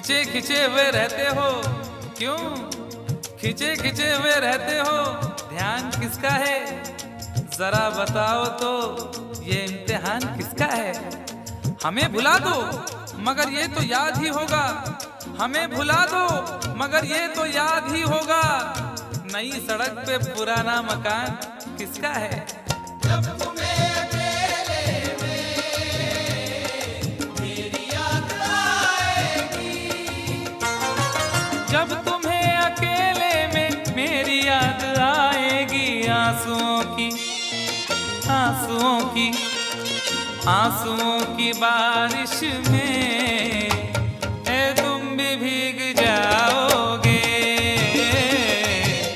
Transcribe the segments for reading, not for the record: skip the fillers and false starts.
खिंचे खिंचे हुए रहते हो क्यों? खिंचे खिंचे हुए रहते हो, ध्यान किसका है? जरा बताओ तो ये इम्तिहान किसका है? हमें भुला दो मगर ये तो याद ही होगा, हमें भुला दो मगर ये तो याद ही होगा, नई सड़क पे पुराना मकान किसका है? जब तुम्हें अकेले में मेरी याद आएगी, जब तुम्हें अकेले में मेरी याद आएगी, आंसुओं की आंसुओं की आंसुओं की बारिश में तुम भी भीग जाओगे,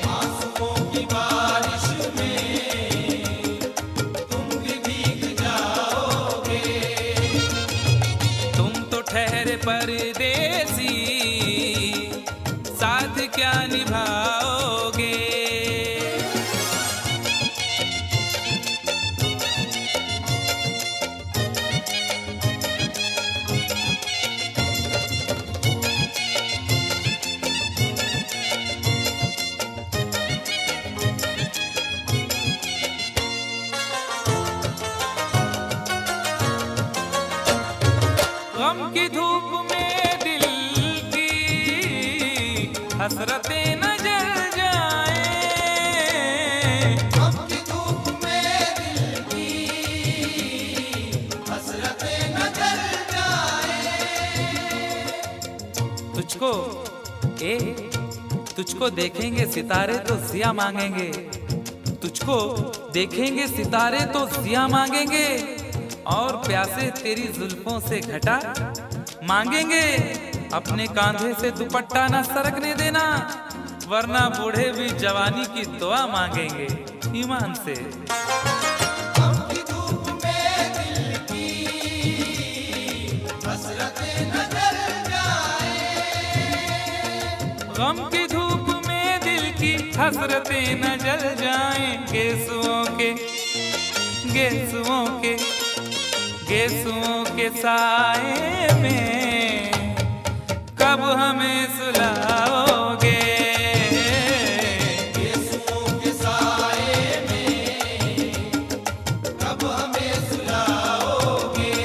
आंसुओं की बारिश में तुम भी भीग जाओगे। तुम तो ठहरे परदेसी, साथ क्या निभाओगे? गम की धूप में दिल की हसरतें न जल जाएं, गम की धूप में दिल की हसरतें न जल जाएं। तुझको तुझको देखेंगे सितारे तो जिया मांगेंगे, तुझको देखेंगे सितारे तो जिया मांगेंगे, और प्यासे तेरी जुल्फों से घटा मांगेंगे। अपने कांधे से दुपट्टा ना सरकने देना, वरना बूढ़े भी जवानी की दुआ मांगेंगे ईमान से। गम की धूप में दिल की हसरतें न जल जाएं। गम की धूप में दिल की हसरतें न जल जाएं, गेसुओं के गेसुओं के गेसुओं के साए में कब हमें सुलाओगे? गेसुओं के साए में कब हमें सुलाओगे।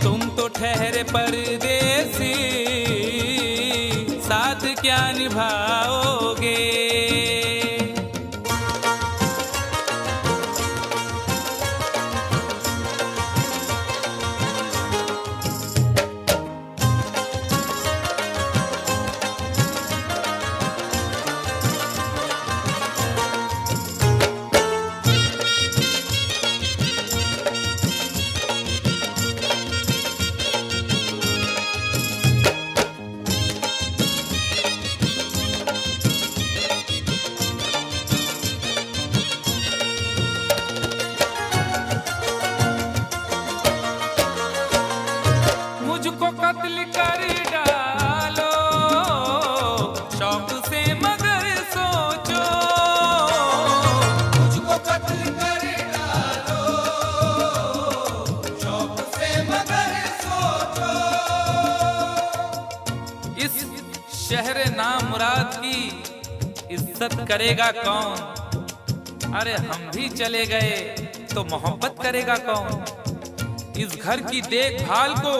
तुम तो ठहरे परदेसी, साथ क्या निभाओगे? मुझको कत्ल कर डालो शौक से मगर सोचो, मुझको कत्ल कर डालो शौक से मगर सोचो। इस शहर नामुराद की इज्जत करेगा कौन? अरे हम भी चले गए तो मोहब्बत करेगा कौन? इस घर की देखभाल को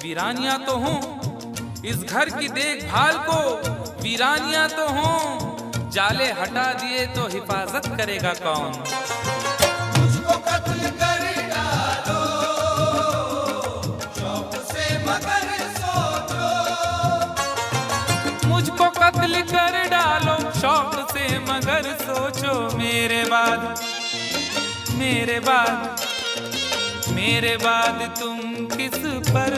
वीरानियां तो हूँ, इस घर की देखभाल को वीरानियां तो हूँ, जाले हटा दिए तो हिफाजत करेगा कौन? मुझको कत्ल कर डालो शौक से मगर सोचो। मुझको कत्ल कर डालो शौक से मगर सोचो, मेरे बाद मेरे बाद मेरे बाद तुम किस पर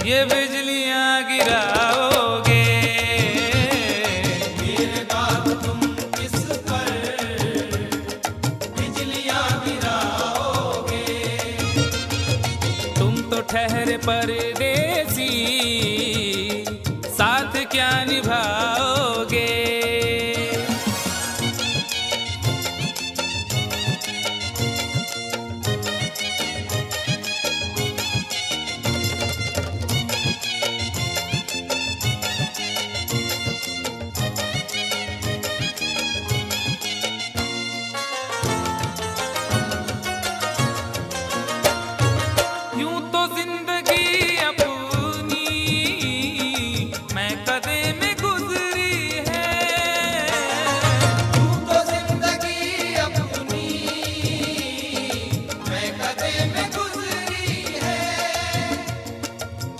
ये बिजलियां गिराओगे? मेरे बाद तुम किस पर बिजलियां गिराओगे। तुम तो ठहरे परदेसी, साथ क्या निभाओगे?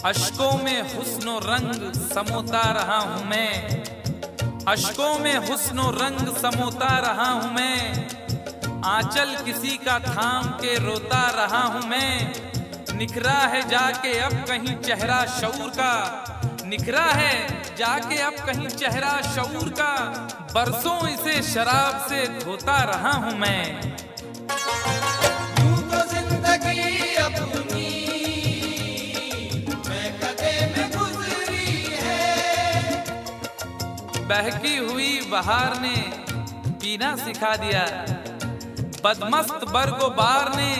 अश्कों में हुस्नो रंग समोता रहा हूं मैं, अश्कों में हुस्नो रंग समोता रहा हूं मैं, आंचल किसी का थाम के रोता रहा हूं मैं। निखरा है जाके अब कहीं चेहरा शऊर का, निखरा है जाके अब कहीं चेहरा शऊर का, बरसों इसे शराब से धोता रहा हूं मैं। यूं तो जिंदगी अपनी मैं कदे में गुजरी है। बहकी हुई बहार ने पीना सिखा दिया, बदमस्त बरगो बार ने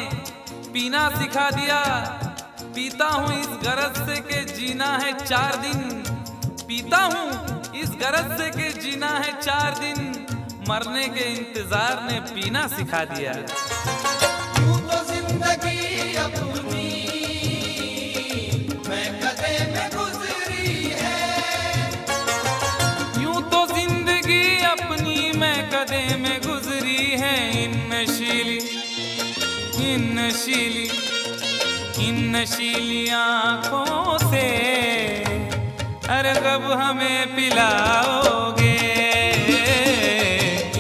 पीना सिखा दिया। पीता हूँ इस गरज से के जीना है 4 दिन, पीता हूँ इस गरज से के जीना है 4 दिन, मरने के इंतजार ने पीना सिखा दिया। यूं तो जिंदगी अपनी मैं कदे में गुजरी है। यूं तो जिंदगी अपनी मैं कदे में गुजरी है। इन नशीली आँखों से अरे कब हमें पिलाओगे,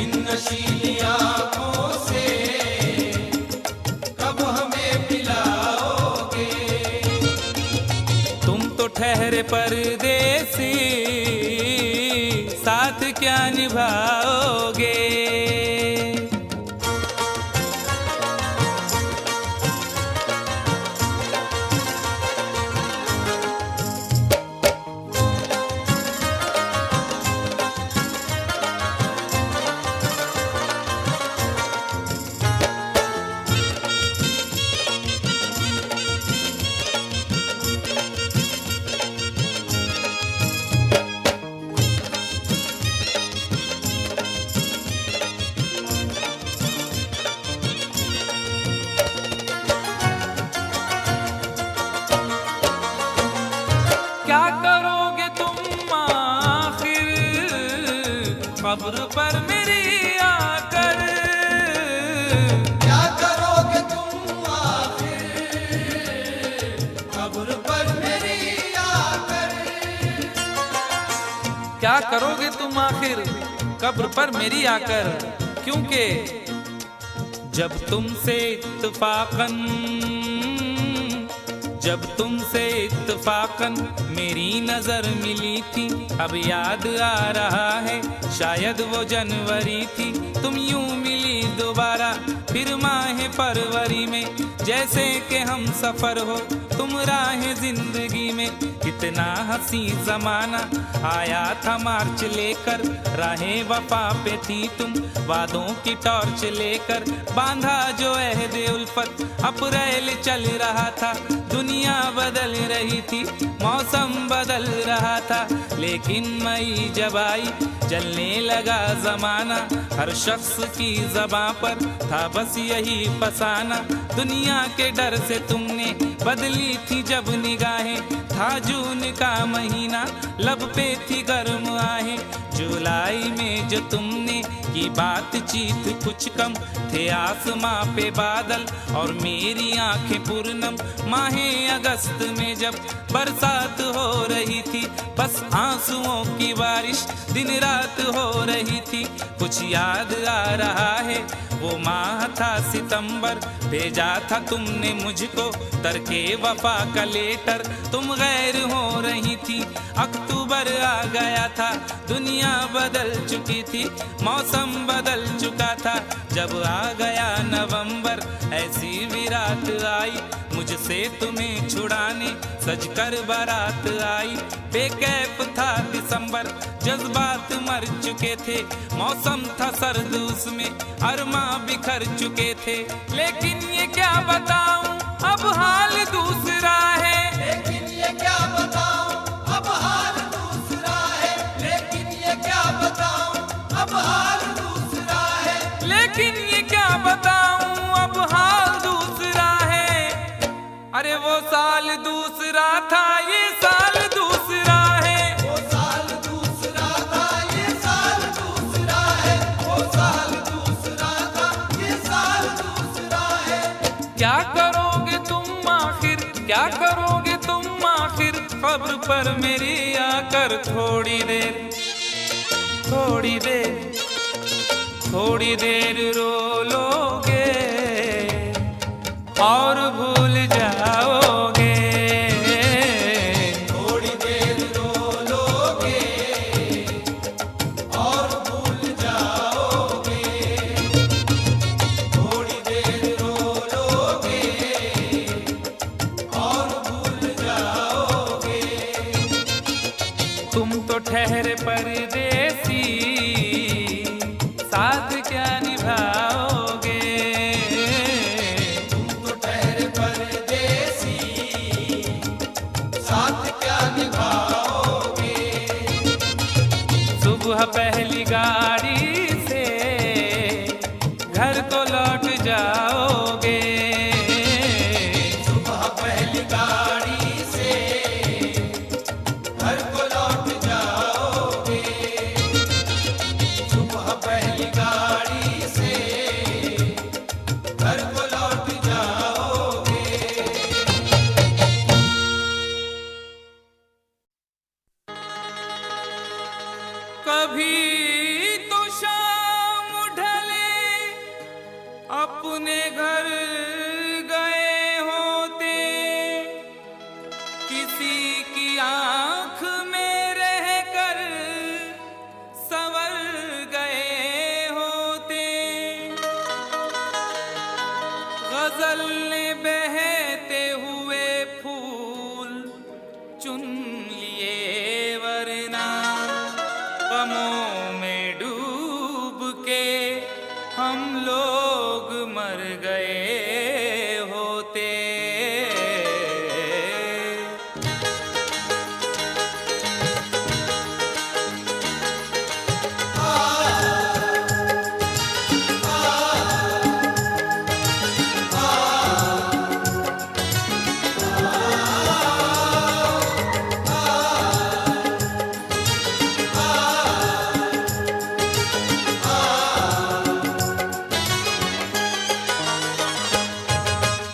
इन नशीली आँखों से कब हमें पिलाओगे। तुम तो ठहरे परदेसी साथ क्या निभाओगे। क्या करोगे तुम आखिर कब्र पर मेरी आकर, क्या करोगे तुम आखिर कब्र पर मेरी आकर। क्या करोगे तुम आखिर कब्र पर मेरी आकर, क्योंकि जब तुमसे इत्तफाकन मेरी नजर मिली थी, अब याद आ रहा है शायद वो जनवरी थी। तुम यूं मिली दोबारा फिर माह फरवरी में, जैसे कि हम सफर हो तुम राह जिंदगी में। कितना हंसी जमाना आया था मार्च लेकर, राहें वफा पे थी तुम वादों की टॉर्च लेकर। बांधा जो अहदे उल्फत अप्रैल चल रहा था, दुनिया बदल रही थी मौसम बदल रहा था, लेकिन मई जब आई जलने लगा जमाना। हर शख्स की ज़बां पर था बस यही फसाना, दुनिया के डर से तुमने बदली थी जब निगाहें। था जून का महीना लब पे थी गर्म आहें, जुलाई में जो तुमने की बातचीत कुछ कम थे आसमां पे बादल और मेरी आंखें पूर्णम। माहे अगस्त में जब बरसात हो रही थी, बस आंसुओं की बारिश दिन रात हो रही थी। कुछ याद आ रहा है वो माह था सितंबर, भेजा था तुमने मुझको तरके वफा का लेटर। तुम गैर हो रही थी, अक्टूबर आ गया था, दुनिया बदल चुकी थी, मौसम बदल चुका था। जब आ गया नवंबर ऐसी विरात आई, मुझसे तुम्हें छुड़ाने सजकर बारात आई। बेकैफ था दिसंबर, जज्बात मर चुके थे, मौसम था सर्द उसमें अरमा बिखर चुके थे। लेकिन ये क्या बताऊं अब हाल दूसरा है, लेकिन ये क्या बताऊं अब हाल दूसरा है। लेकिन ये क्या बताऊं अब हाल दूसरा है। लेकिन ये क्या बताऊं अब हाल दूसरा है। अरे वो साल दूसरा था ये साल दूसरा है। वो साल दूसरा था ये साल दूसरा है। वो साल दूसरा था ये साल दूसरा है। क्या करोगे तुम आखिर, क्या करोगे तुम आखिर कब्र पर मेरी आकर थोड़ी देर रो लोगे और भूल जाओगे। थोड़ी देर रो लोगे और भूल जाओगे। थोड़ी देर रो लोगे और भूल जाओगे। तुम तो ठहरे परदेसी, साथ क्या निभाओगे। तुम तो ठहरे परदेसी, साथ क्या निभाओगे। सुबह पहली गाड़ी से घर को लौट जाओगे। सुबह पहली गाड़ी से घर को लौट जाओगे। सुबह पहली गाड़ी से घर को लौट जाओगे। कभी तो शाम ढले अपने घर गए होते, किसी की आंख में रहकर संवर गए होते। गजल ने बहते हुए फूल चुन लिए, वरना गमों में डूब के हम लोग मर गए होते।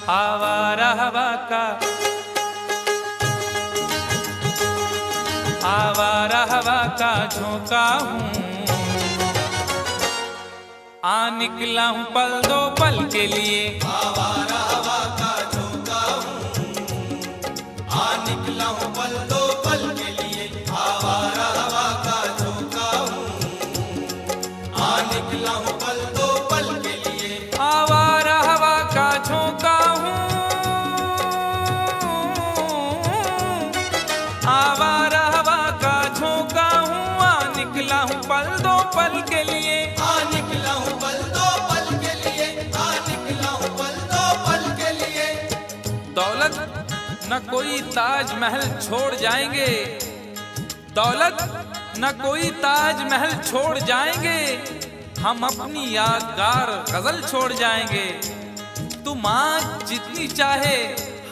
आवारा हवा का, आवारा हवा का झोंका हूँ, आ निकला हूँ पल दो पल के लिए। आवारा हवा का झोंका हूँ, आ निकला हूँ पल दो पल के लिए। आवारा हवा का झोंका हूँ, आ निकला हूँ पल दो पल के लिए। आवारा हवा का झोंका हूँ, आवारा हवा का झोंका हूँ, आ निकला हूँ पल दो पल के लिए। आ निकला हूँ पल दो पल के लिए। आ निकला हूँ पल दो पल के लिए। दौलत न कोई ताजमहल छोड़ जाएंगे, दौलत न कोई ताजमहल छोड़ जाएंगे, हम अपनी यादगार गजल छोड़ जाएंगे। तुम आज जितनी चाहे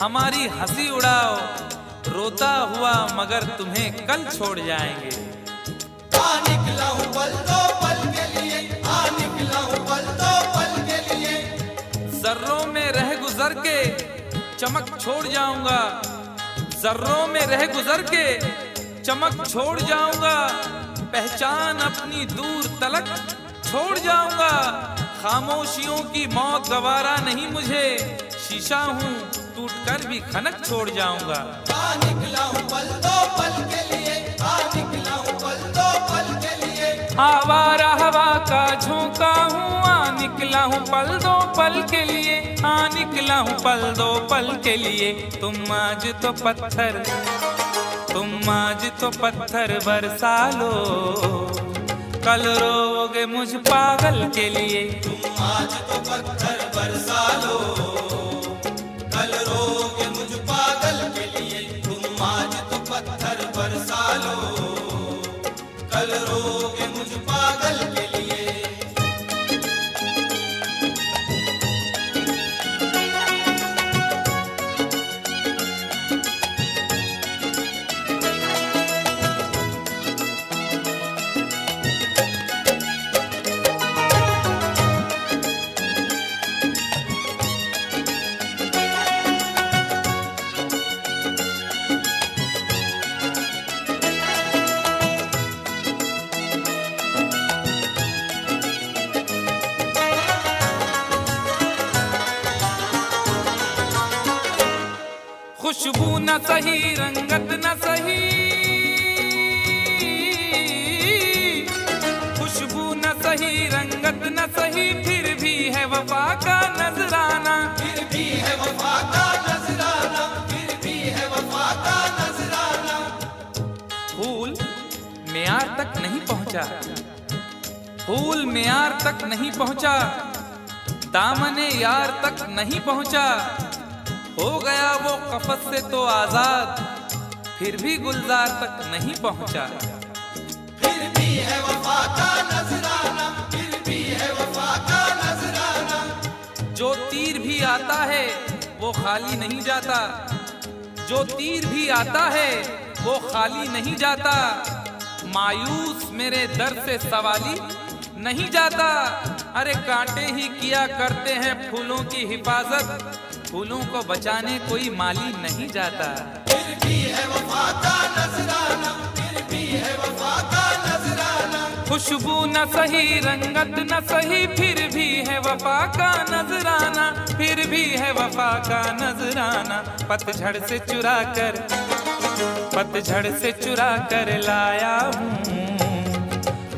हमारी हंसी उड़ाओ, रोता हुआ मगर तुम्हें कल छोड़ जाएंगे। आ निकला हूँ पल दो पल के लिए। आ निकला हूँ पल दो पल के लिए। जर्रों में रह गुजर के चमक छोड़ जाऊंगा, जर्रों में रह गुजर के चमक छोड़ जाऊंगा, पहचान अपनी दूर तलक छोड़ जाऊंगा। खामोशियों की मौत गवारा नहीं मुझे, शीशा हूँ टूट कर भी खनक छोड़ जाऊंगा। आ निकला हूँ पल दो पल के लिए। आ निकला हूँ पल दो पल के लिए। आवारा हवा का झोंका हूँ, आ निकला हूँ पल दो पल के लिए। आ निकला हूँ पल दो पल के लिए। तुम आज तो पत्थर, तुम आज तो पत्थर बरसा लो, कल रोगे मुझ पागल के लिए। तुम आज तो पत्थर बरसा लो, कल रोगे मुझ पागल के लिए। तुम आज तो पत्थर बरसा लो, कल रोगे मुझ पागल के लिए। खुशबू न सही, रंगत न सही, खुशबू न सही, रंगत न सही, फिर भी है वफा का नजराना, फिर भी है वफा का नजराना, फिर भी है वफा का नजराना। फूल मेयार तक नहीं पहुंचा, फूल मेयार तक नहीं पहुंचा, दामने यार तक नहीं पहुंचा, हो गया वो कफस से तो आजाद, फिर भी गुलजार तक नहीं पहुंचा। फिर भी है वफा का नजराना, फिर भी है वफा का नजराना। जो तीर भी आता है वो खाली नहीं जाता, जो तीर भी आता है वो खाली नहीं जाता, मायूस मेरे दर से सवाली नहीं जाता। अरे कांटे ही किया करते हैं फूलों की हिफाजत, फूलों को बचाने कोई माली नहीं जाता। फिर भी है वफा का नजराना, फिर भी है वफा का नजराना। खुशबू न सही, रंगत न सही, फिर भी है वफा का नजराना, फिर भी है वफा का नजराना। पतझड़ से चुरा कर, पतझड़ से चुरा कर लाया हूँ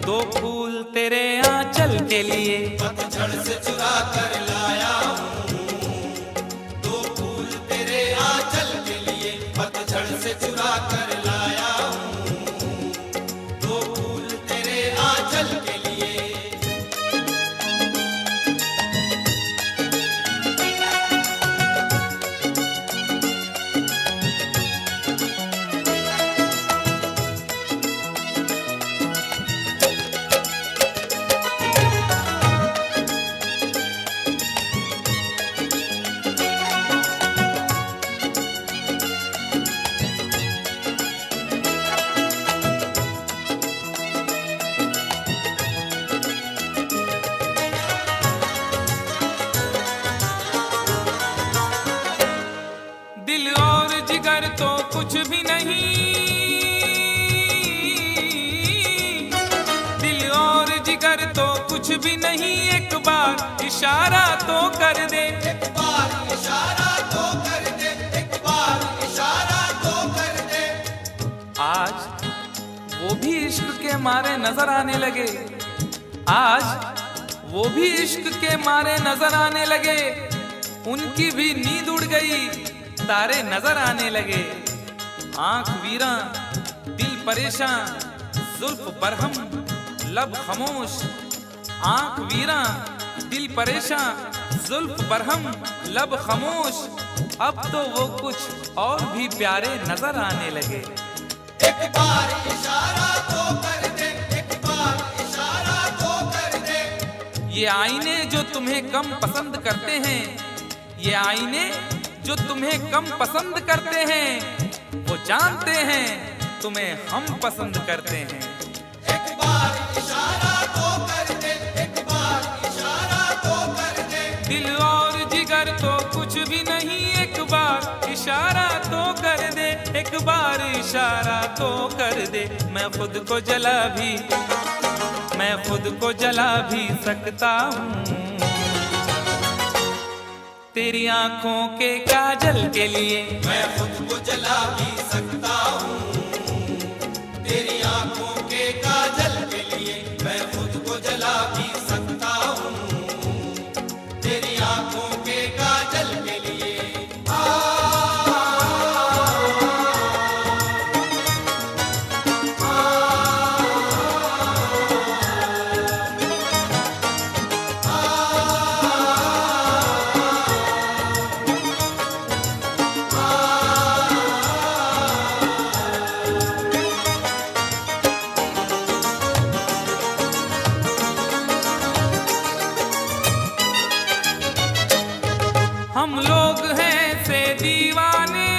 दो फूल तेरे आंचल के लिए, पतझड़ से चुरा कर लाया हूँ दो फूल तेरे आंचल के लिए, पतझड़ से चुरा कर लाया हूँ दो फूल तेरे आंचल के लिए। दिल और जिगर तो कुछ भी नहीं, दिल और जिगर तो कुछ भी नहीं, एक बार इशारा तो कर दे, एक बार इशारा तो कर दे, एक बार इशारा तो कर दे। आज वो भी इश्क के मारे नजर आने लगे, आज वो भी इश्क के मारे नजर आने लगे, उनकी भी नींद उड़ गई, तारे नजर आने लगे। आंख वीरा, दिल परेशान, जुल्फ बरहम, लब खामोश, आंख वीरा, दिल परेशान, जुल्फ बरहम, लब खामोश, अब तो वो कुछ और भी प्यारे नजर आने लगे। एक बार इशारा तो कर दे, एक बार इशारा तो कर दे। ये आईने जो तुम्हें कम पसंद करते हैं, ये आईने जो तुम्हें कम पसंद करते हैं, वो जानते हैं तुम्हें हम पसंद करते हैं। एक बार इशारा तो कर दे, एक बार इशारा तो कर दे। दिल और जिगर तो कुछ भी नहीं, एक बार इशारा तो कर दे, एक बार इशारा तो कर दे। मैं खुद को जला भी, मैं खुद को जला भी सकता हूँ तेरी आंखों के काजल के लिए, मैं खुद को जला भी सकता हूँ तेरी आंखों के काजल के लिए, मैं खुद को जला भी सकता हूँ तेरी आंखों के काजल के लिए। हम लोग हैं से दीवाने,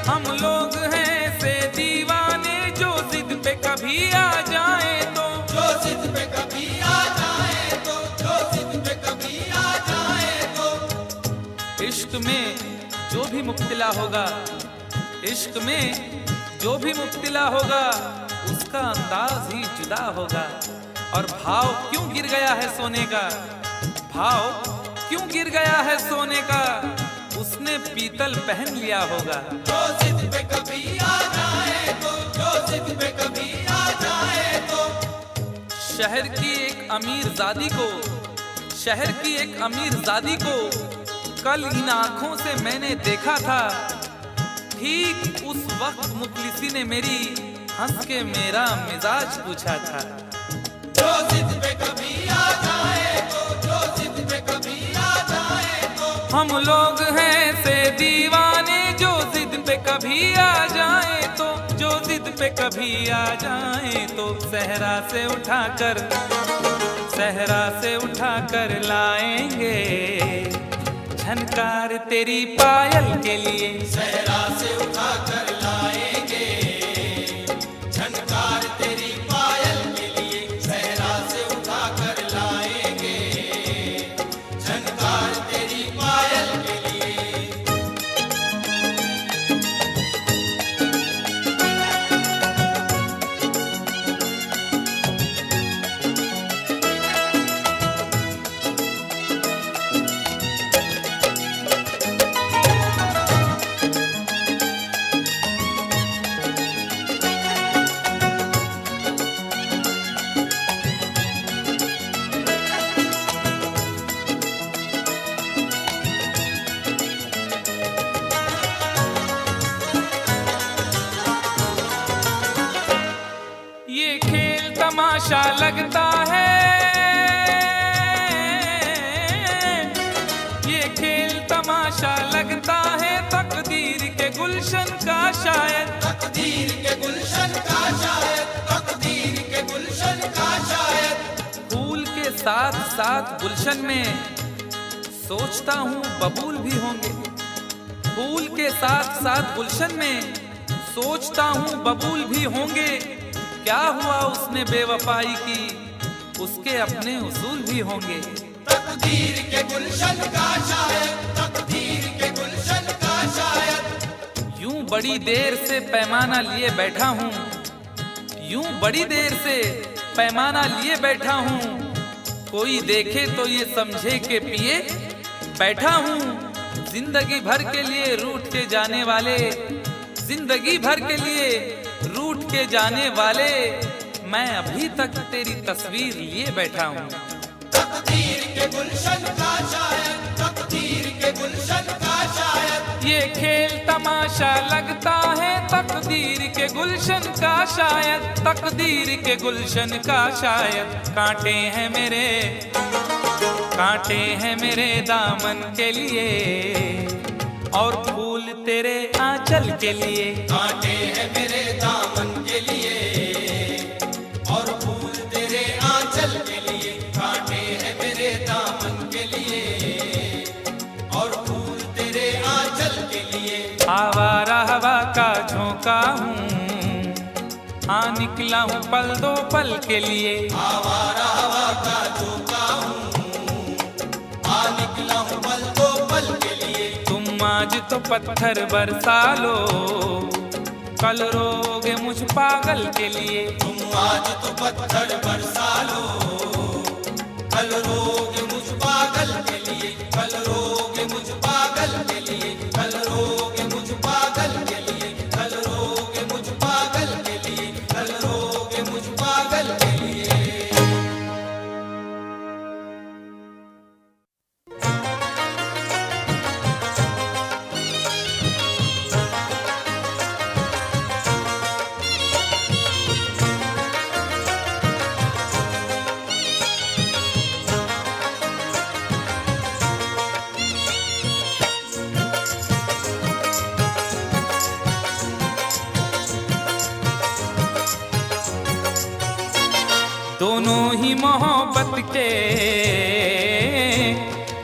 हम लोग हैं से दीवाने, जो जिद पे कभी आ जाए तो, जो जिद पे कभी आ जाए तो, जो जिद पे कभी आ जाए तो। इश्क में जो भी मुब्तला होगा, इश्क में जो भी मुब्तला होगा, उसका अंदाज ही जुदा होगा। और भाव क्यों गिर गया है सोने का, भाव क्यों गिर गया है सोने का, उसने पीतल पहन लिया होगा। जो जिद पे कभी आ जाए तो, जो जिद पे कभी आ जाए तो। शहर की एक अमीरजादी को, शहर की एक अमीरजादी को कल इन आंखों से मैंने देखा था। ठीक उस वक्त मुखलिसी ने मेरी हंस के मेरा मिजाज पूछा था। जो जिद पे कभी आ जाए तो, जो जिद पे कभी आ जाए तो। हम लोग हैं से दीवाने, जो जिद पे कभी आ जाए तो, जो जिद पे कभी आ जाए तो। सहरा से उठाकर, सहरा से उठाकर लाएंगे झनकार तेरी पायल के लिए। सहरा से उठा कर लाएंगे झनकार तेरी पायल के लिए। सहरा से उठा कर लाएंगे झनकार तेरी पायल के लिए। ये खेल तमाशा लगता है, ये खेल तमाशा लगता है तकदीर के गुलशन का शायद। तकदीर के गुलशन का शायद, तकदीर के गुलशन का शायद। फूल के साथ साथ गुलशन में सोचता हूँ बबूल भी होंगे। फूल के साथ साथ गुलशन में सोचता हूँ बबूल भी होंगे। क्या हुआ उसने बेवफाई की, उसके अपने उसूल भी होंगे। तकदीर के गुलशन का शायद, तकदीर के गुलशन का शायद। यूं बड़ी देर से पैमाना लिए बैठा हूँ, यूं बड़ी देर से पैमाना लिए बैठा हूँ। कोई देखे तो ये समझे के पिए बैठा हूँ। जिंदगी भर के लिए रूठ के जाने वाले, जिंदगी भर के लिए रूठ के जाने वाले, मैं अभी तक तेरी तस्वीर लिए बैठा हूँ। तकदीर के गुलशन का शायद, तकदीर के गुलशन का शायद। ये खेल तमाशा लगता है तकदीर के गुलशन का शायद, तकदीर के गुलशन का शायद। कांटे हैं मेरे, कांटे हैं मेरे दामन के लिए और फूल तेरे आंचल के लिए। कांटे हैं मेरे दामन के लिए और फूल तेरे आंचल के लिए। कांटे हैं मेरे दामन के लिए और फूल तेरे आंचल के लिए। आवारा हवा का झोंका हूँ, हाँ निकला हूँ पल दो पल के लिए। आवारा हवा का झोंका हूँ, हाँ निकला हूँ पल दो पल के लिए। तुम आज तो पत्थर बरसा लो, कल रोगे मुझ पागल के लिए। तुम आज तो पत्थर बरसा लो, कल रोगे मुझ पागल के लिए। कल रोगे मुझ पागल के लिए। कल रोगे मुझ पागल के लिए। कल रोगे मुझ पागल के लिए। कल रोगे मुझ पागल के लिए। दोनों ही मोहब्बत के,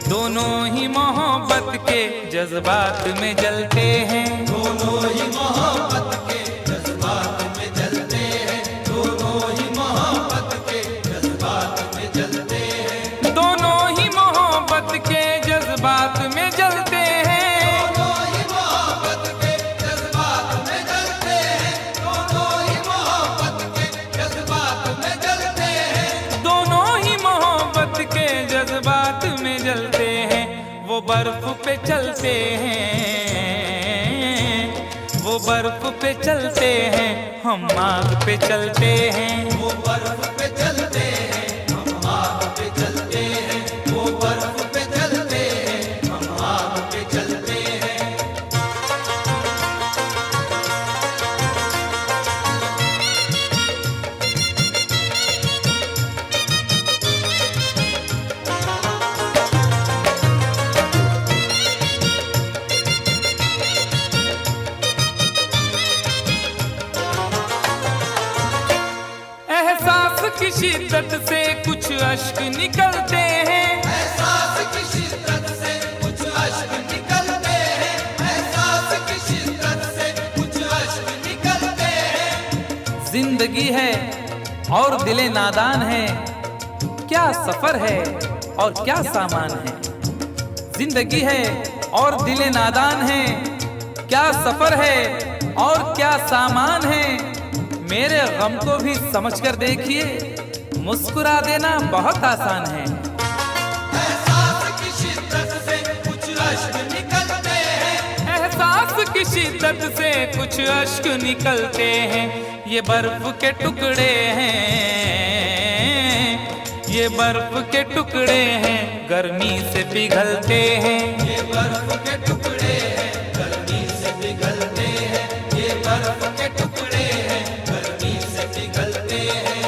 दोनों ही मोहब्बत के जज्बात में जलते हैं। दोनों ही मोहब्बत के जज्बात में जलते हैं। दोनों ही मोहब्बत के जज्बात में जलते हैं। दोनों ही मोहब्बत के जज्बात में जलते हैं। दोनों ही मोहब्बत के जज्बात में जलते हैं। दोनों ही मोहब्बत के जज्बात में जलते हैं। दोनों ही मोहब्बत के जज्बात में जलते हैं। बर्फ पे चलते हैं, वो बर्फ पे चलते हैं, हम आग पे चलते हैं। वो बर्फ पे चलते हैं, हम आग पे चलते हैं। वो बर्फ पे चलते हैं, हम आग पे चलते हैं। एहसास की शिद्दत से कुछ अश्क निकलते हैं, एहसास की शिद्दत से कुछ अश्क निकलते हैं। एहसास की शिद्दत से कुछ अश्क निकलते हैं। जिंदगी है और दिले नादान है, क्या सफर है और क्या सामान है। जिंदगी है और दिले नादान है, क्या सफर है और क्या सामान है। मेरे गम को भी समझकर देखिए, मुस्कुरा देना बहुत आसान है। एहसास की शिद्दत से कुछ अश्क निकलते हैं। एहसास की शिद्दत से कुछ अश्क निकलते हैं। ये बर्फ के टुकड़े हैं, ये बर्फ के टुकड़े हैं, गर्मी से पिघलते हैं। ये बर्फ के टुकड़े हैं, गर्मी से पिघलते हैं। ये बर्फ के टुकड़े हैं, गर्मी से पिघलते हैं।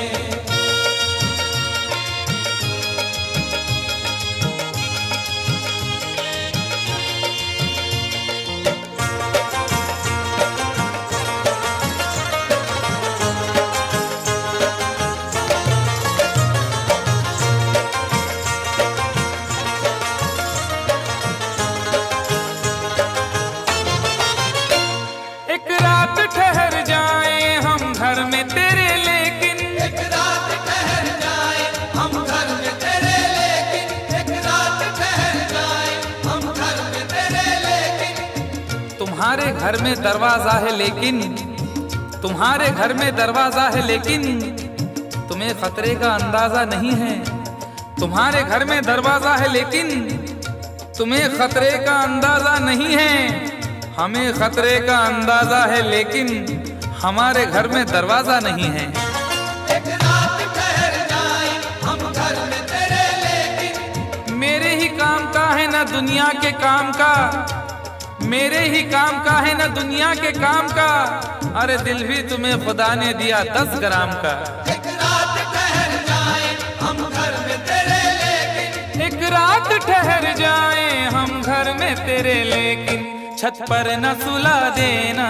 एक रात ठहर जाए हम घर में तेरे, लेकिन एक रात ठहर जाए हम घर में तेरे, लेकिन एक रात ठहर जाए हम घर में तेरे, लेकिन तुम्हारे घर में दरवाजा है, लेकिन तुम्हारे घर में दरवाजा है, लेकिन तुम्हें खतरे का अंदाजा नहीं है। तुम्हारे घर में दरवाजा है, लेकिन तुम्हें खतरे का अंदाजा नहीं है। हमें खतरे का अंदाजा है, लेकिन हमारे घर में दरवाजा नहीं है। एक रात ठहर जाए हम घर में तेरे, लेकिन मेरे ही काम का है ना दुनिया के काम का, मेरे ही काम का है ना दुनिया के काम का। अरे दिल भी तुम्हें खुदा ने दिया 10 ग्राम का। एक रात ठहर जाए हम घर में तेरे, लेकिन एक रात ठहर जाए हम घर में तेरे, लेकिन छत पर न सुला देना,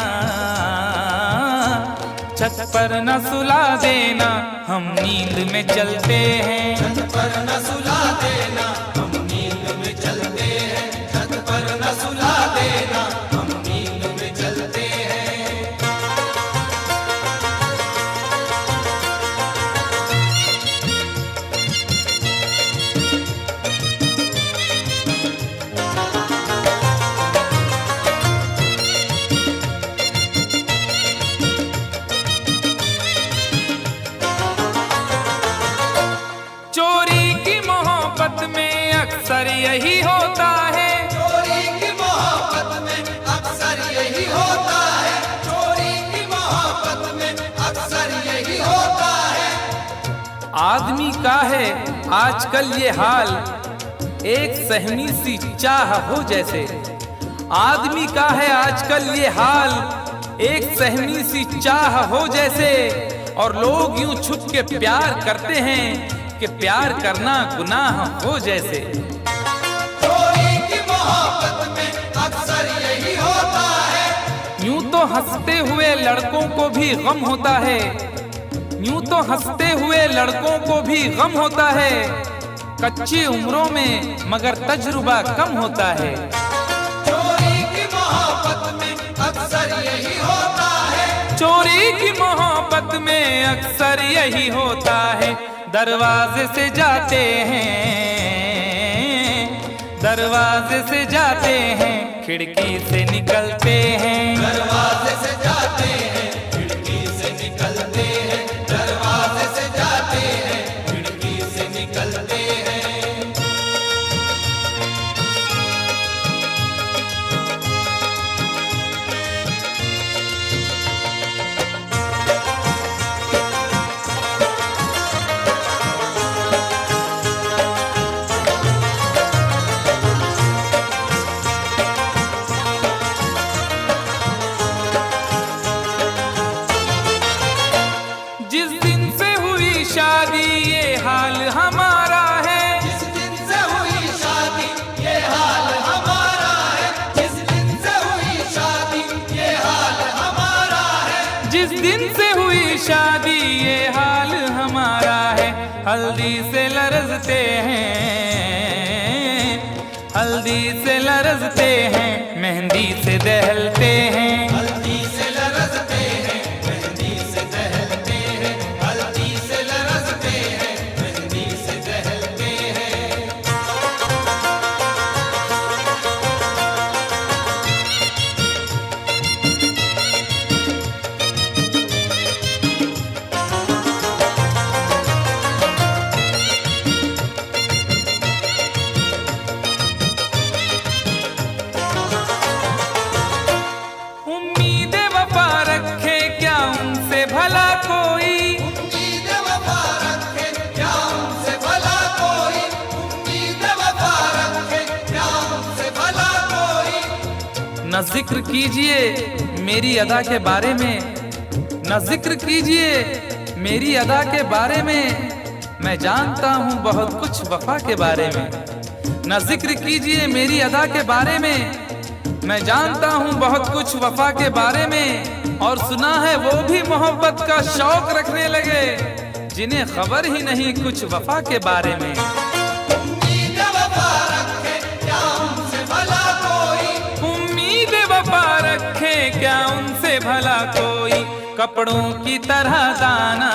छत पर न सुला देना, हम नींद में चलते हैं। छत पर न सुला देना, हम नींद में चलते हैं। छत पर न सुला देना, हम नींद में चलते हैं। चोरी की मोहब्बत में अक्सर यही होता है, चोरी की मोहब्बत में अक्सर यही होता है। चोरी की मोहब्बत में अक्सर यही होता है। आदमी का है आजकल ये हाल, एक सहमी सी चाह हो जैसे। आदमी का है आजकल ये हाल, एक सहमी सी चाह हो जैसे। और लोग यूं छुप के प्यार करते हैं कि प्यार करना गुनाह हो जैसे। चोरी की मोहब्बत में अक्सर यही होता है। यूं तो हंसते हुए लड़कों को भी गम होता है, यूं तो हंसते हुए लड़कों को भी गम होता है। कच्ची उम्रों में मगर तजुर्बा कम होता है। चोरी की मोहब्बत में अक्सर यही होता है। चोरी की मोहब्बत में अक्सर यही होता है। दरवाजे से जाते हैं, दरवाजे से जाते हैं, खिड़की से निकलते हैं। दरवाजे से जाते हैं, खिड़की से निकलते हैं। दरवाजे से जाते हैं, खिड़की से निकलते हैं। शादी ये हाल हमारा है, जिस दिन से हुई शादी ये हाल हमारा है, जिस दिन से हुई शादी ये हाल हमारा है, जिस दिन से हुई शादी ये हाल हमारा है। हल्दी से लरजते हैं, हल्दी से लरजते हैं, मेहंदी से दहलते हैं। हल्दी से लरजते हैं, मेहंदी से दहलते हैं, हल्दी से लरजते हैं, मेहंदी से दहलते हैं। उम्मीद वफा रखे क्या उनसे भला कोई, उम्मीद वफा रखे क्या उनसे भला कोई, उम्मीद वफा रखे क्या उनसे भला कोई। न जिक्र कीजिए मेरी अदा के बारे में, न जिक्र कीजिए मेरी अदा के बारे में, मैं जानता हूँ बहुत कुछ वफा के बारे में। न जिक्र कीजिए मेरी अदा के बारे में, मैं जानता हूँ बहुत कुछ वफा के बारे में। और सुना है वो भी मोहब्बत का शौक रखने लगे, जिन्हें खबर ही नहीं कुछ वफा के बारे में। उम्मीद वफा रखे क्या उनसे भला कोई, उम्मीद वफा रखे क्या उनसे भला कोई। कपड़ों की तरह दाना,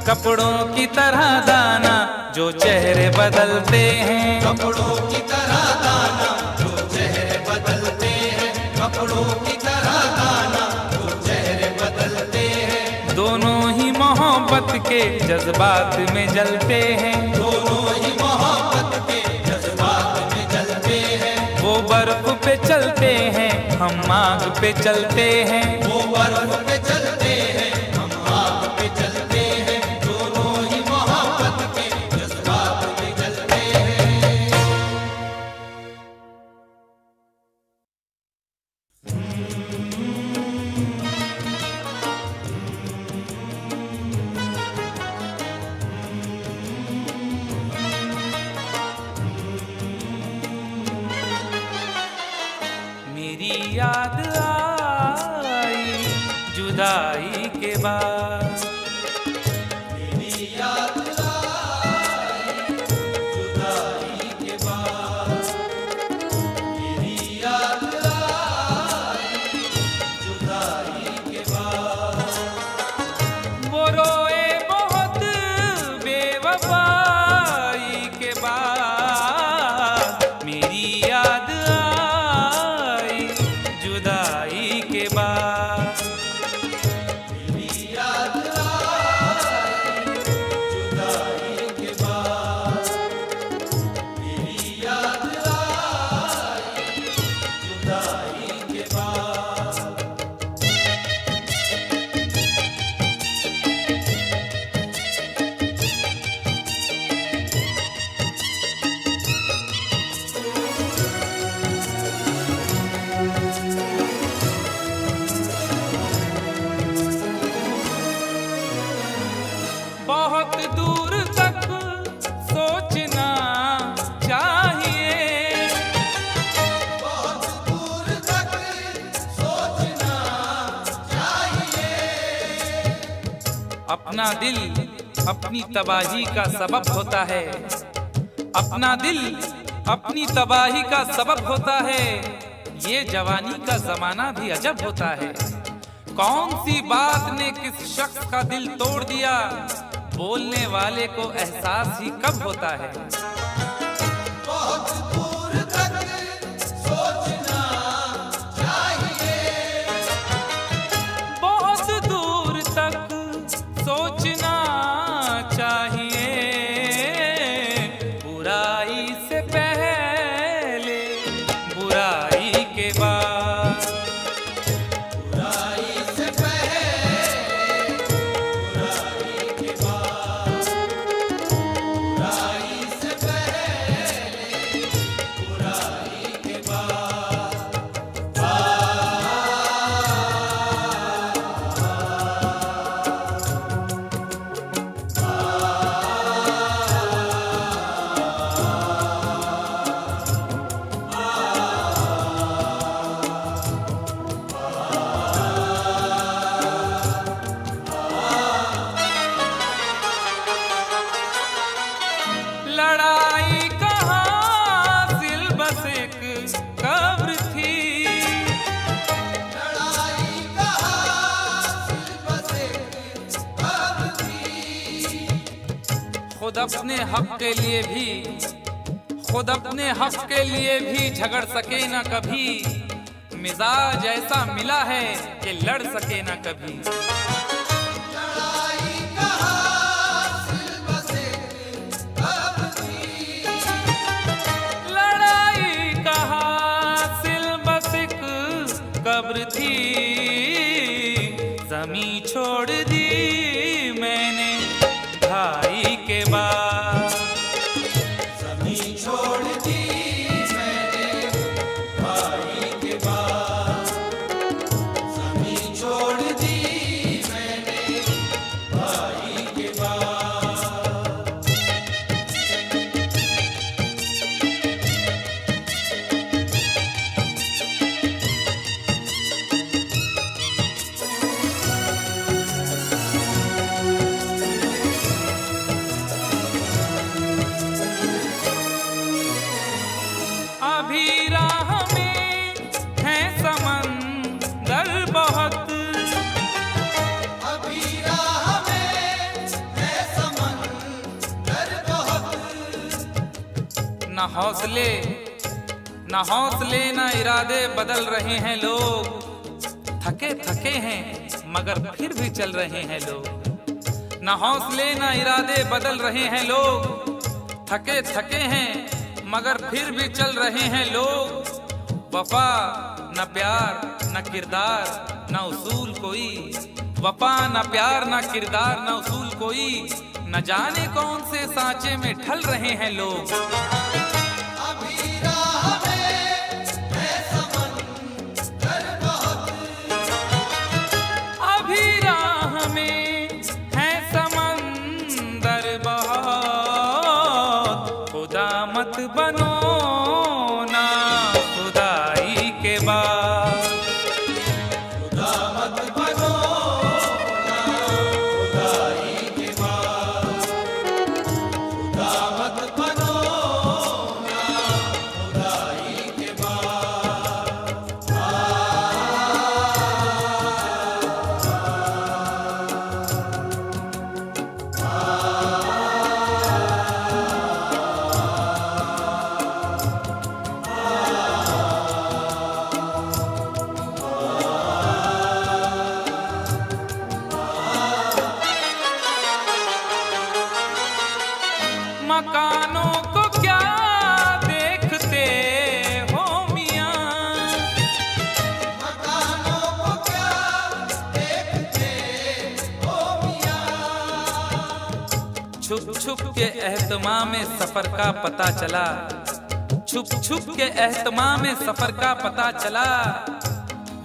कपड़ों की तरह दाना जो चेहरे बदलते हैं। कपड़ों की तरह दाना जो चेहरे बदलते हैं, कपड़ों की तरह दाना जो चेहरे बदलते हैं। दोनों ही मोहब्बत के जज्बात में जलते हैं, दोनों ही मोहब्बत के जज्बात में जलते हैं। वो बर्फ पे चलते हैं, हम आग पे चलते हैं। वो बर्फ पे चलते हैं, हम आग पे चलते हैं। दोनों ही मोहब्बत के जज्बात में जलते हैं। मेरी याद आई जुदाई के बाद, मेरी याद आई जुदाई के बाद, मेरी याद आई जुदाई के बाद। वो रोए बहुत बेवफाई के बाद। मेरी याद आई जुदाई के बाद, मेरी याद आई जुदाई के बाद, मेरी याद आई जुदाई के बाद। बहुत दूर तक सोचना चाहिए, बहुत दूर तक सोचना चाहिए। अपना दिल अपनी तबाही का सबब होता है, अपना दिल अपनी तबाही का सबब होता है। ये जवानी का जमाना भी अजब होता है। कौन सी बात ने किस शख्स का दिल तोड़ दिया, बोलने वाले को एहसास ही कब होता है। बहुत दूर तक सोचना चाहिए, बहुत दूर तक सोचना चाहिए। बुराई से पहले बुराई के बाद, बुराई से पहले बुराई के बाद, बुराई से पहले खुद अपने हक के लिए भी खुद अपने हक के लिए भी झगड़ सके ना कभी, मिजाज ऐसा मिला है कि लड़ सके ना कभी। लड़ाई का हासिल बस एक अब थी, लड़ाई का हासिल बस एक कब्र थी, जमी छोड़ दी मैंने भाई के बाद, जमीन छोड़ दी मैंने भाई के बाद, जमीन छोड़ दी मैंने भाई के बाद। अभी राह में है समंदर बहुत, अभी राह में है समंदर बहुत, न हौसले न इरादे बदल रहे हैं लोग, थके थके हैं मगर फिर भी चल रहे हैं लोग। न हौसले न इरादे बदल रहे हैं लोग, थके थके हैं मगर फिर भी चल रहे हैं लोग। वफा न प्यार न किरदार न उसूल कोई, वफा न प्यार न किरदार न उसूल कोई, न जाने कौन से सांचे में ढल रहे हैं लोग। अभी राह में है समंदर बहुत, अभी राह में है समंदर बहुत, खुदा मत बनो ना खुदाई के बाद, खुदा मत बनो ना खुदाई के बाद, खुदा मत बनो ना खुदाई के बाद। मकानों को क्या देखते हो मियां, मकानों को क्या देखते हो मियां, छुप छुप के एहतमाम में सफर का पता चला, छुप छुप के एहतमाम में सफर का पता चला,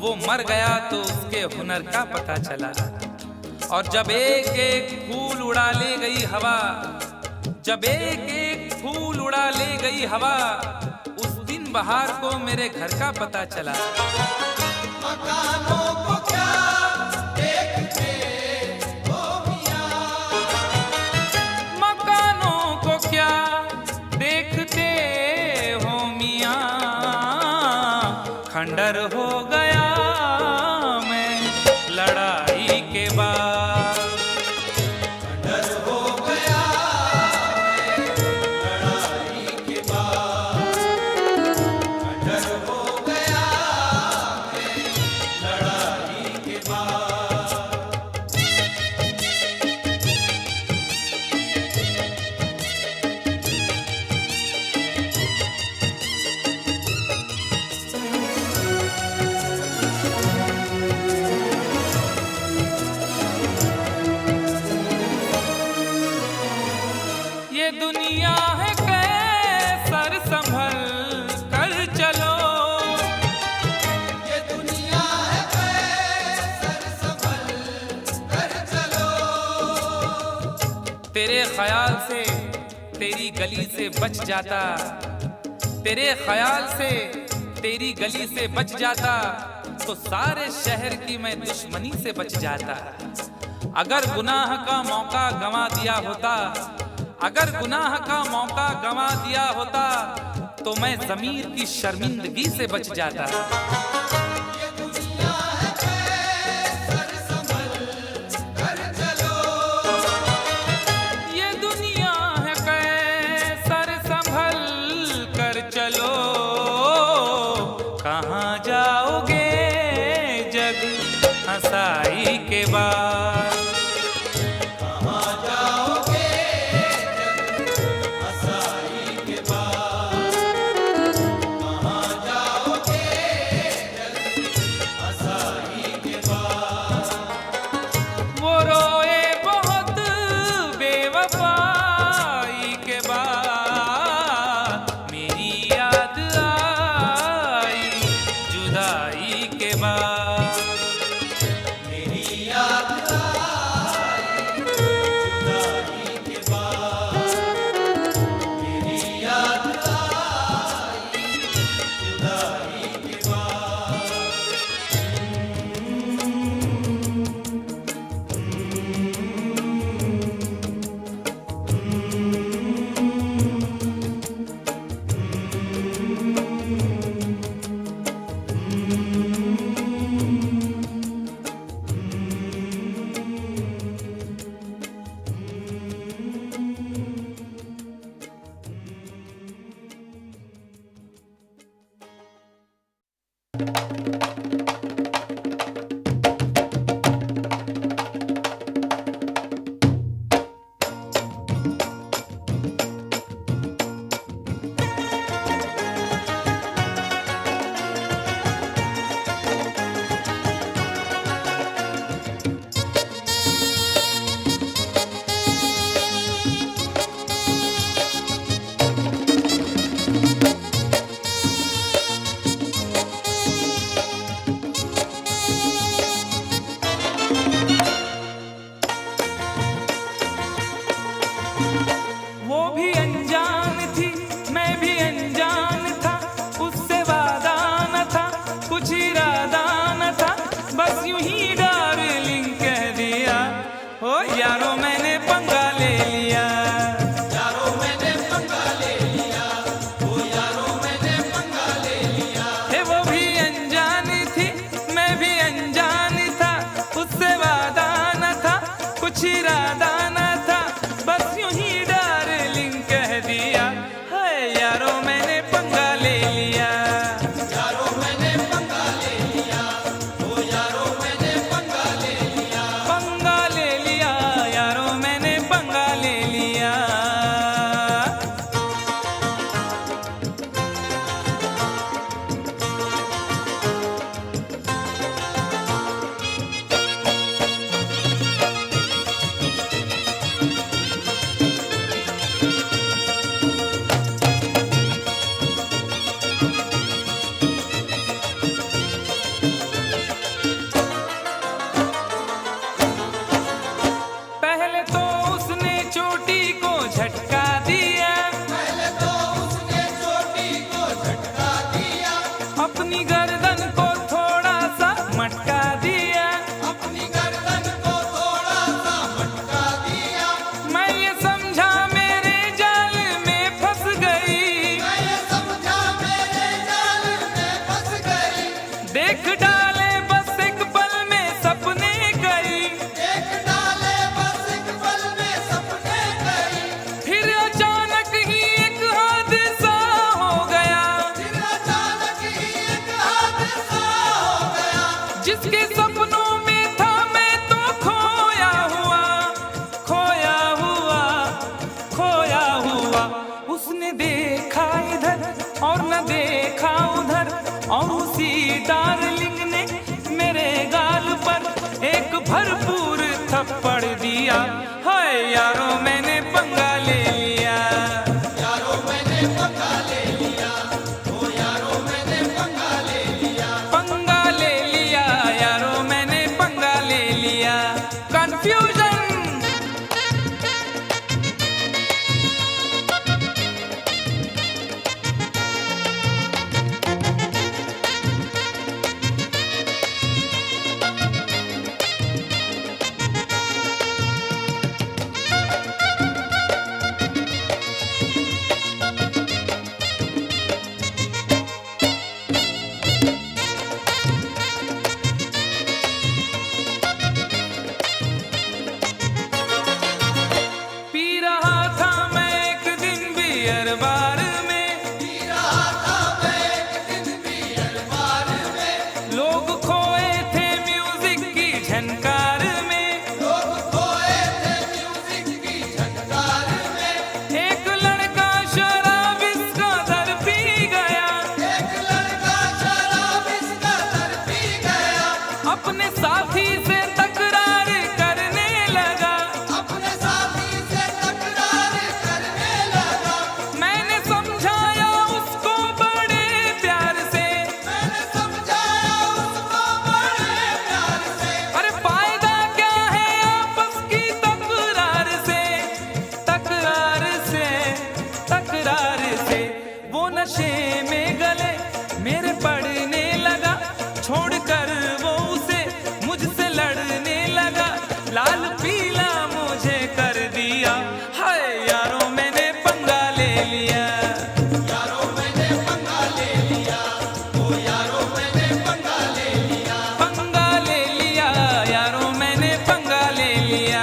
वो मर गया तो उसके हुनर का पता चला। और जब एक एक फूल उड़ा ले गई हवा, जब एक एक फूल उड़ा ले गई हवा, उस दिन बहार को मेरे घर का पता चला। मकानों को क्या देखते हो मियां, मकानों को क्या देखते हो मियां, खंडर हो गया मैं लड़ाई के बाद, डर हो गया मैं लड़ाई के बाद, डर हो गया मैं लड़ाई के बाद। ये दुनिया है कैसर संभल कर चलो, ये दुनिया है कैसर संभल कर चलो, तेरे ख्याल से तेरी गली से बच जाता, तेरे ख्याल से तेरी गली से बच जाता, तो सारे शहर की मैं दुश्मनी से बच जाता। अगर गुनाह का मौका गंवा दिया होता, अगर गुनाह का मौका गंवा दिया होता, तो मैं ज़मीर की शर्मिंदगी से बच जाता। ये दुनिया है कैसर संभल कर चलो, ये दुनिया हो यारो मैंने पंगा ले लिया। यारो मैंने पंगा ले लिया, ओ यारो मैंने पंगा ले लिया। हे वो भी अनजानी थी, मैं भी अनजान था, उससे वादा न था, कुछ इरादा न था, बस यूं ही डार्लिंग कह दिया। हाय यारो मैंने पंगा ले लिया। यारो मैंने पंगा ले लिया, ओ यारो मैंने पंगा ले लिया। पंगा ले लिया यारो मैंने पंगा ले लिया। पहले तो उसने चोटी को झटका दिया, पहले तो उसने चोटी को झटका दिया, अपनी गर्दन को थोड़ा सा मटका दिया। अपनी गर्दन को थोड़ा सा मटका दिया। मैं ये समझा मेरे जाल में फंस गई, मैं ये समझा मेरे जाल में फंस गई। देख डाले बस एक पल में सपने गई, एक डाले बस एक पल में सपने गई। फिर अचानक ही एक हादसा हो गया, फिर अचानक ही एक हादसा हो गया। जिसके सपनों में था मैं तो खोया हुआ, खोया हुआ, खोया हुआ। उसने देखा इधर और न देखा उधर, और उसी डार्लिंग ने मेरे गाल पर एक भरपूर थप्पड़ दिया। हाय यारो मैंने पंगा ले लिया। यारो मैंने पंगा ले लिया, ओ यारो मैंने पंगा ले लिया। पंगा ले लिया यारो मैंने पंगा ले लिया। कंफ्यूजन। पी रहा था मैं एक दिन बियर बार में, पी रहा था मैं एक दिन बियर बार में। लोग खोए थे म्यूजिक की झनकार में। लोग खोए थे म्यूजिक की झनकार में। एक लड़का शराब इसका दर पी गया, एक लड़का शराब इसका दर पी गया। अपने साथी से तकरार करने लगा। अपने साथी से तकरार करने लगा। मैंने समझाया उसको बड़े प्यार से, मैंने समझाया उसको बड़े प्यार से। अरे फायदा क्या है आपस की तकरार से, तकरार से, तकरार से। वो नशे में गले मेरे पड़ने लगा, छोड़कर वो उसे मुझसे लड़ने लगा, लाल पीला मुझे कर दिया। हाय यारो मैंने पंगा ले लिया। यारो मैंने पंगा ले लिया, ओ यारो मैंने पंगा ले लिया। पंगा ले लिया यारो मैंने पंगा ले लिया।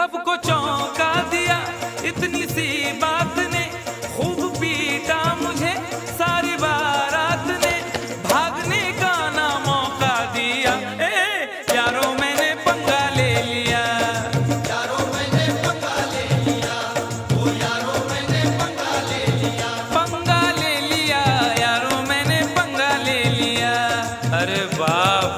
सबको चौंका दिया इतनी सी बात ने, खूब पीटा मुझे सारी बारात ने, भागने का ना मौका दिया। यारों मैंने पंगा ले लिया, यारों मैंने पंगा ले लिया, ओ यारों मैंने पंगा ले लिया, पंगा ले लिया, यारों मैंने पंगा ले लिया। अरे बाप,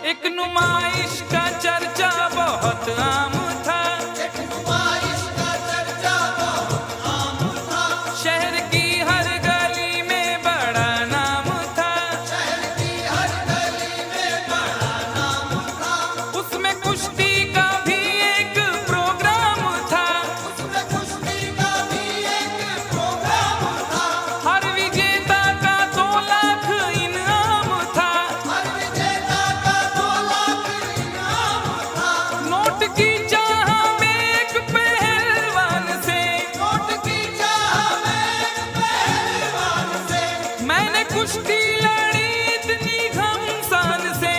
एक नुमाइश का चर्चा बहुत आम था, एक नुमाइश का चर्चा बहुत आम था, शहर की हर गली में बड़ा नाम था, शहर की हर गली में बड़ा नाम था, उसमें कुश्ती का भी एक प्रोग्राम था, उसमें कुश्ती का भी एक प्रोग्राम था, हर विजेता का 2 लाख इनाम था, हर विजेता का 2 लाख इनाम था, नोट की चाह में एक पहलवान से, नोट की चाह में एक पहलवान से, मैंने कुश्ती लड़ी इतनी घमसान से,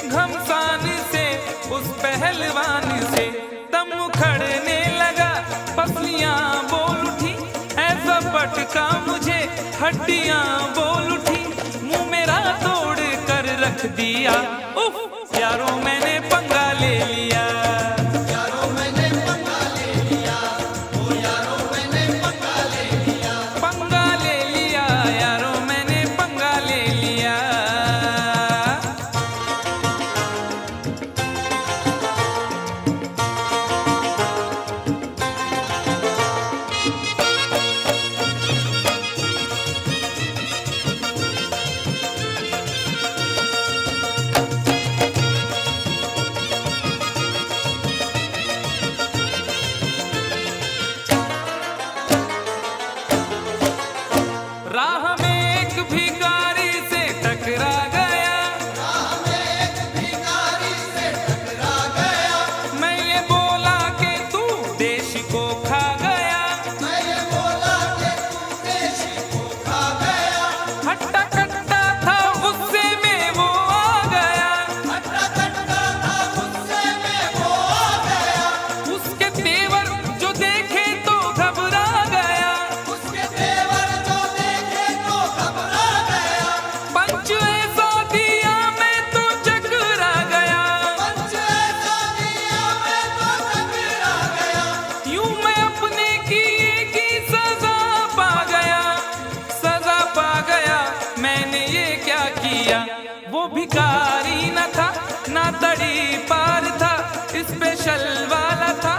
घमसान से उस पहलवान से दम उखड़ने लगा, पसलियां बोल उठी, ऐसा पटका मुझे हड्डियां बोल उठी, मुंह मेरा तोड़ कर रख दिया। उफ, यारों मैंने पंगा ले लिया, यारों मैंने पंगा ले लिया, ओ यारों मैंने पंगा ले लिया, पंगा ले लिया, यारों मैंने पंगा ले लिया। राह में एक भिखारी से टकरा गया, राह में एक भिखारी से टकरा गया, मैं ये बोला कि तू देश को खा गया, मैं ये बोला कि तू देश को खा गया, हट्टा कट्टा था गुस्से में वो आ गया, हट्टा कट्टा था गुस्से में वो आ गया, उसके तेवर जो देखे तो घबरा गया, उसके तेवर जो देखे तो घबरा गया, पंच ऐसा दिया मैं तो चकरा गया, पंच ऐसा दिया मैं तो घबरा गया, यूं मैं अपने किए की सजा पा गया, सजा पा गया। मैंने ये क्या किया, वो भिखारी न था ना तड़ी पार था, स्पेशल वाला था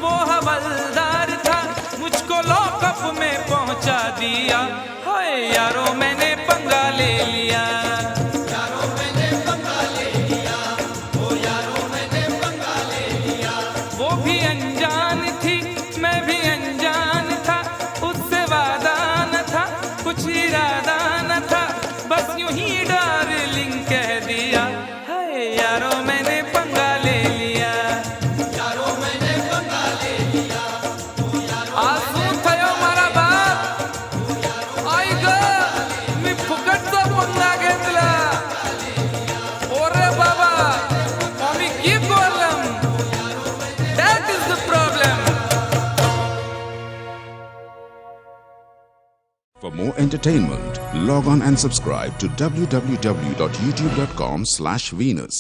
वो हवलदार था, मुझको लॉकअप में पहुंचा दिया। हाय यारों मैंने पंगा ले लिया, यारों मैंने पंगा ले लिया, ओ यारों मैंने पंगा ले लिया, वो भी अनजान थी मैं भी अनजान था, उससे वादा न था कुछ इरादा न था, बस यूं ही डार्लिंग कह दिया। हाय यारों मैंने पंगा ले लिया, यारों मैंने पंगा ले लिया, ओ यारों आसू थयो मारा बाप, आई ग मी फुकटचा पंगा घेतला, ओरे बाबा आम्ही की problem, that is the problem. For more entertainment, log on and subscribe to www.youtube.com/Venus.